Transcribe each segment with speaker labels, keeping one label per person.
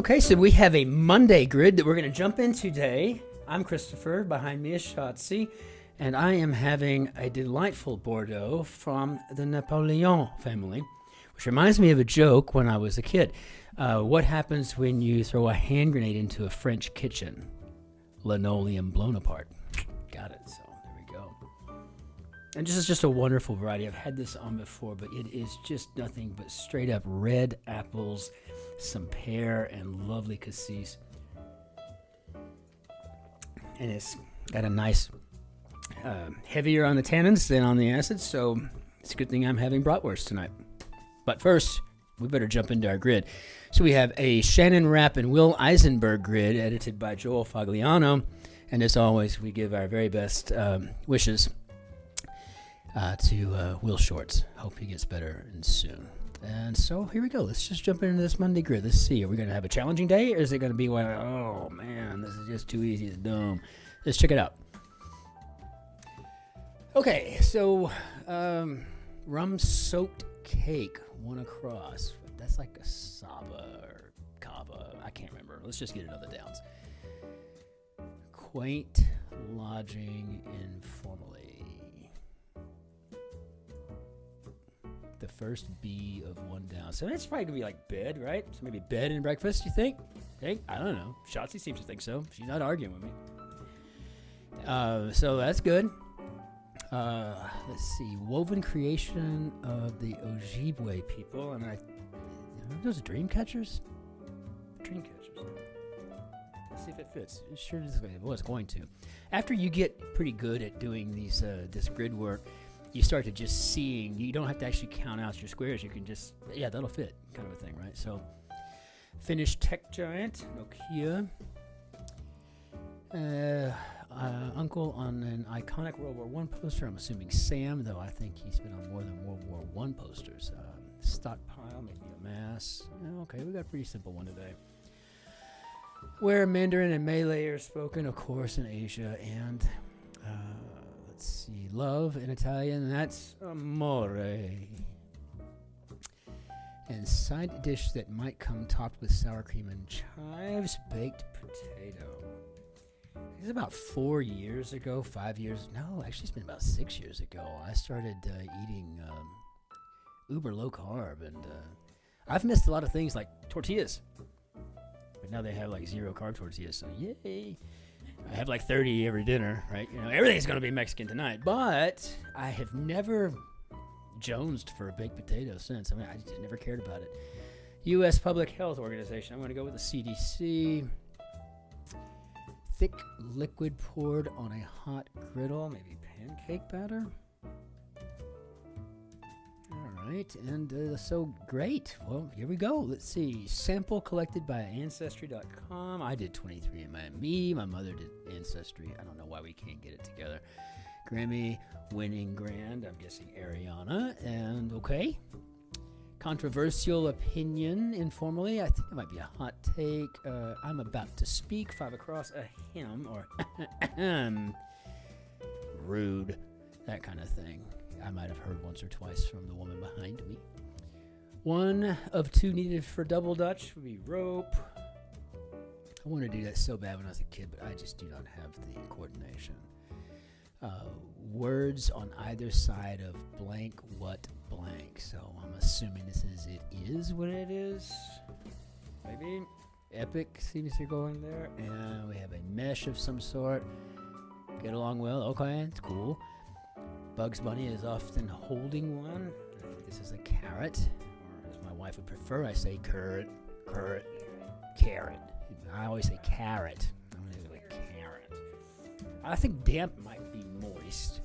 Speaker 1: Okay, so we have a Monday grid that we're going to jump in today. I'm Christopher, behind me is Shotzi, and I am having a delightful Bordeaux from the Napoleon family, which reminds me of a joke when I was a kid. What happens when you throw a hand grenade into a French kitchen? Linoleum blown apart. Got it, so there we go. And this is just a wonderful variety. I've had this on before, but it is just nothing but straight up red apples, some pear, and lovely cassis. And it's got a nice, heavier on the tannins than on the acids, so it's a good thing I'm having bratwurst tonight. But first, we better jump into our grid. So we have a Shannon Rapp and Will Eisenberg grid edited by Joel Fagliano. And as always, we give our very best wishes to Will Shorts. Hope he gets better and soon. And so here we go. Let's just jump into this Monday grid. Let's see. Are we going to have a challenging day, or is it going to be one, oh man, this is just too easy, it's dumb. Let's check it out. Okay, so rum-soaked cake, one across. That's like a Saba or Kava. I can't remember. Let's just get another downs. Quaint lodging informally. The first B of one down. So that's probably going to be like bed, right? So maybe bed and breakfast, you think? Hey, I don't know. Shotzi seems to think so. She's not arguing with me. So that's good. Let's see. Woven creation of the Ojibwe people. And are those dream catchers? Dream catchers. Let's see if it fits. It sure is. It was going to. After you get pretty good at doing these this grid work, you start to just seeing. You don't have to actually count out your squares. You can just, yeah, that'll fit, kind of a thing, right? So, Finnish tech giant, Nokia. Uncle on an iconic World War I poster. I'm assuming Sam, though I think he's been on more than World War I posters. Stockpile, maybe a mass. Okay, we got a pretty simple one today. Where Mandarin and Malay are spoken, of course, in Asia, and let's see, love in Italian, that's amore. And side dish that might come topped with sour cream and chives, baked potato. This is about 4 years ago, 5 years. No, actually, it's been about 6 years ago. I started eating uber low carb, and I've missed a lot of things like tortillas. But now they have like 0 carb tortillas, so yay. I have like 30 every dinner, right? You know, everything's going to be Mexican tonight. But I have never jonesed for a baked potato since. I mean, I just never cared about it. U.S. Public Health Organization. I'm going to go with the CDC. Thick liquid poured on a hot griddle, maybe pancake batter. All right, and so great. Well, here we go. Let's see. Sample collected by Ancestry.com. I did 23andMe. My mother did Ancestry. I don't know why we can't get it together. Grammy winning grand. I'm guessing Ariana. And okay. Controversial opinion, informally. I think it might be a hot take. I'm about to speak. 5 across, a hymn, or rude, that kind of thing. I might have heard once or twice from the woman behind me. 1 of 2 needed for double Dutch would be rope. I wanted to do that so bad when I was a kid, but I just do not have the coordination. Words on either side of blank what blank. So I'm assuming this is it is what it is. Maybe. Epic seems to go in there. And we have a mesh of some sort. Get along well. Okay, it's cool. Bugs Bunny is often holding one. I think this is a carrot. Or as my wife would prefer, I say carrot. I always say carrot. I'm going to do a carrot. I think damp might be moist.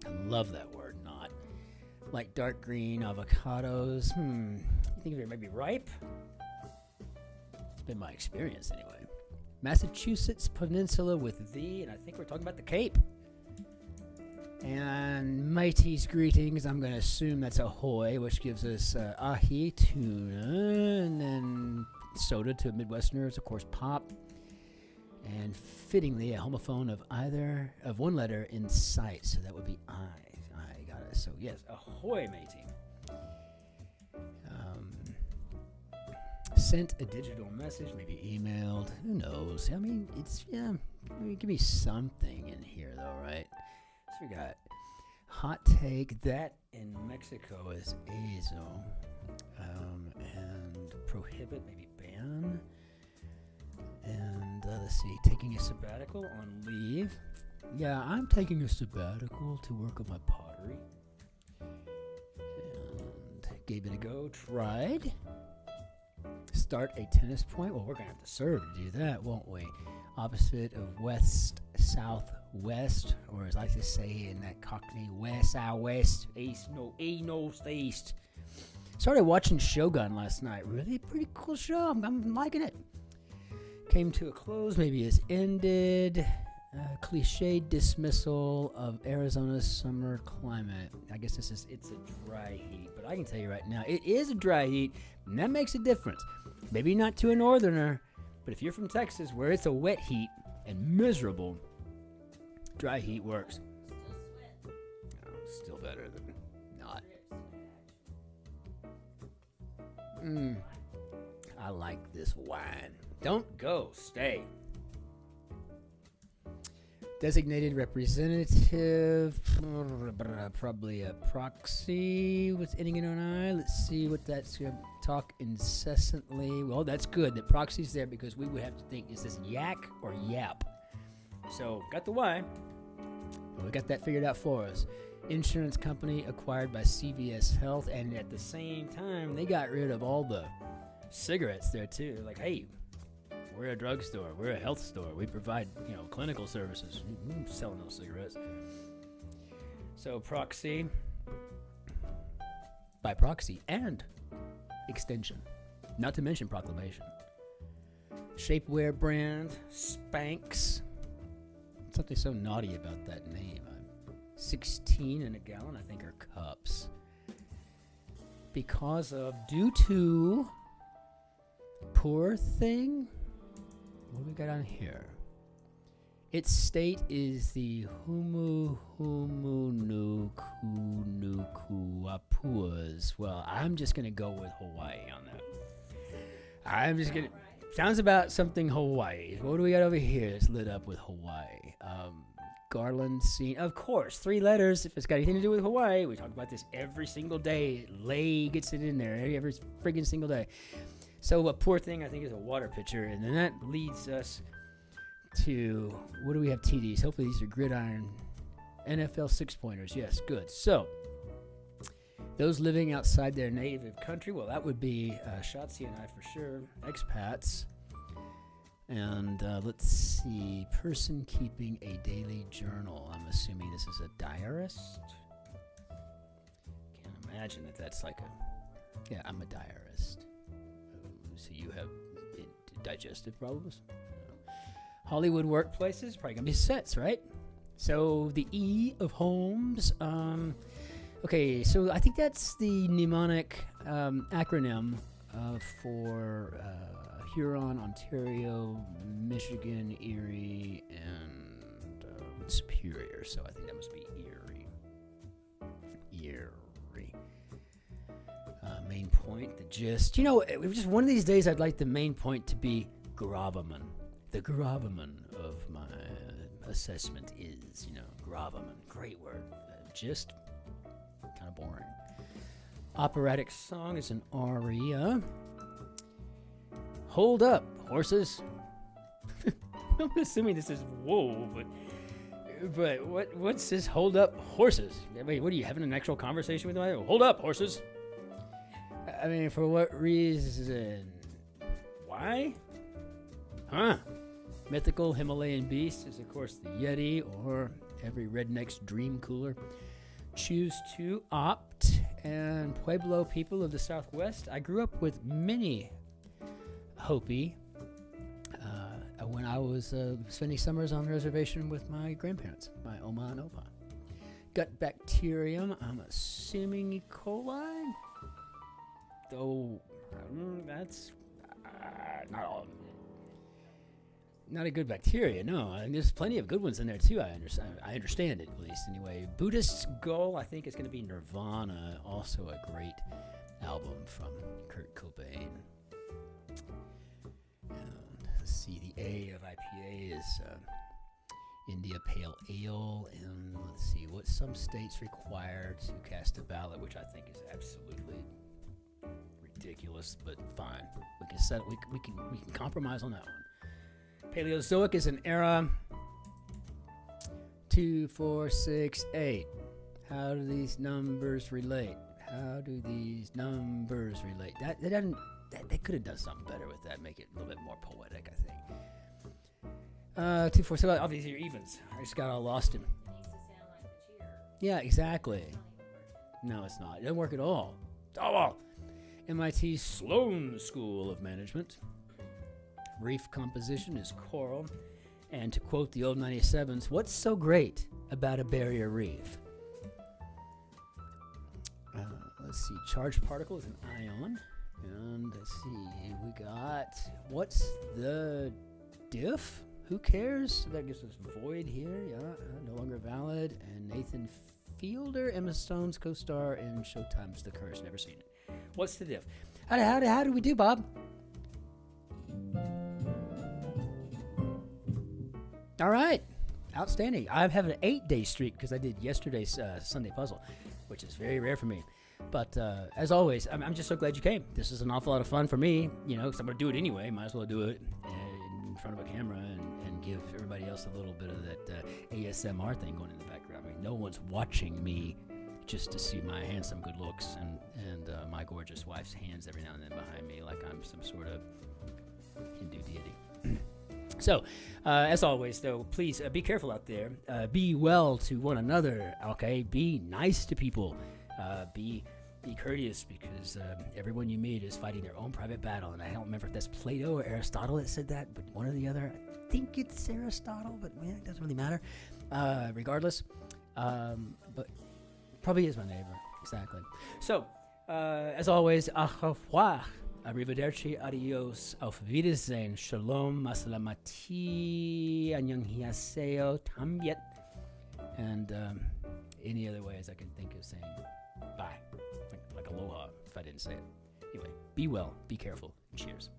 Speaker 1: I love that word, not. Like dark green avocados. You think they might be ripe? It's been my experience anyway. Massachusetts Peninsula with thee, and I think we're talking about the Cape. And mateys greetings, I'm going to assume that's ahoy, which gives us ahi, tuna, and then soda to Midwesterners, of course, pop. And fittingly, a homophone of one letter in sight, so that would be I. I got it. So yes, ahoy, matey. sent a digital message, maybe emailed, who knows? I mean, it's, yeah, give me something in here though, right? So we got hot take, that in Mexico is azo, and prohibit, maybe ban, and let's see, taking a sabbatical on leave. Yeah, I'm taking a sabbatical to work on my pottery, and gave it a go, tried. Start a tennis point. Well, we're going to have to serve to do that, won't we? Opposite of west, southwest, or as I like to say in that Cockney, west, southwest, east, east. Started watching Shogun last night. Really pretty cool show. I'm liking it. Came to a close, maybe has ended. Cliche dismissal of Arizona's summer climate. I guess it's a dry heat, but I can tell you right now, it is a dry heat, and that makes a difference. Maybe not to a northerner, but if you're from Texas where it's a wet heat and miserable, dry heat works. Still better than not. I like this wine. Don't go, stay. Designated representative, probably a proxy with ending in an I. Let's see what that's going to talk incessantly. Well, that's good that proxy's there because we would have to think, is this yak or yap? So, got the Y. Well, we got that figured out for us. Insurance company acquired by CVS Health, and at the same time, they got rid of all the cigarettes there too. They're like, hey, we're a drugstore. We're a health store. We provide, clinical services. We don't sell no cigarettes. So proxy, by proxy, and extension. Not to mention proclamation. Shapewear brand, Spanx. Something so naughty about that name. 16 in a gallon, I think, are cups. Due to poor thing. What do we got on here? Its state is the Humuhumunukunukuapuas. Well, I'm just going to go with Hawaii on that. Sounds about something Hawaii. What do we got over here? It's lit up with Hawaii. Garland scene. Of course, 3 letters. If it's got anything to do with Hawaii, we talk about this every single day. Lay gets it in there every friggin' single day. So a poor thing, I think, is a water pitcher. And then that leads us to, what do we have TDs? Hopefully these are gridiron NFL 6-pointers. Yes, good. So those living outside their native country, well, that would be Shotzi and I for sure, expats. And let's see, person keeping a daily journal. I'm assuming this is a diarist. Can't imagine that that's like yeah, I'm a diarist. So you have digestive problems? Hollywood workplaces, probably gonna be sets, right? So the E of homes. Okay, so I think that's the mnemonic acronym for Huron, Ontario, Michigan, Erie, and Superior. So I think that must be Erie. Main point, the gist. Just one of these days I'd like the main point to be gravamen. The gravamen of my assessment is, gravamen. Great word. Gist, kind of boring. Operatic song is an aria. Hold up, horses. I'm assuming this is whoa, but what's this? Hold up, horses. Wait, what are you having an actual conversation with me? Hold up, horses. I mean, for what reason? Why? Huh? Mythical Himalayan beast is, of course, the Yeti, or every redneck's dream cooler. Choose to opt. And Pueblo people of the Southwest. I grew up with many Hopi when I was spending summers on the reservation with my grandparents, my Oma and Opa. Gut bacterium, I'm assuming E. coli, though that's not a good bacteria. No, and there's plenty of good ones in there too. I understand it, at least anyway. Buddhist goal, I think, is going to be Nirvana, also a great album from Kurt Cobain. And let's see, the A of IPA is India Pale Ale. And let's see what some states require to cast a ballot, which I think is absolutely ridiculous, but fine. We can settle. We can compromise on that one. Paleozoic is an era. 2, 4, 6, 8. How do these numbers relate? How do these numbers relate? They could have done something better with that. Make it a little bit more poetic, I think. 2, 4, 7. Obviously, your evens. I just got all lost in.
Speaker 2: It needs to sound like the cheer.
Speaker 1: Yeah, exactly. No, it's not. It doesn't work at all. Oh, MIT Sloan School of Management. Reef composition is coral. And to quote the old 97s, what's so great about a barrier reef? Let's see, charged particle is an ion. And let's see, we got, what's the diff? Who cares? That gives us void here, yeah, no longer valid. And Nathan Fielder, Emma Stone's co-star in Showtime's The Curse. Never seen it. What's the diff? How do we do, Bob? All right, outstanding. I have an 8-day streak because I did yesterday's Sunday puzzle, which is very rare for me. But as always, I'm just so glad you came. This is an awful lot of fun for me, because I'm going to do it anyway. Might as well do it in front of a camera and give everybody else a little bit of that ASMR thing going in the background. I mean, no one's watching me just to see my handsome good looks and my gorgeous wife's hands every now and then behind me like I'm some sort of Hindu deity. So, as always, though, please be careful out there. Be well to one another, okay? Be nice to people. Be courteous because everyone you meet is fighting their own private battle. And I don't remember if that's Plato or Aristotle that said that, but one or the other. I think it's Aristotle, but man, it doesn't really matter. Regardless, but probably is my neighbor. Exactly. So, as always, au revoir. Arrivederci, adios, auf Wiedersehen, shalom, masalamati, annyeonghaseyo, tambiet, and any other ways I can think of saying bye, like aloha if I didn't say it. Anyway, be well, be careful, cheers.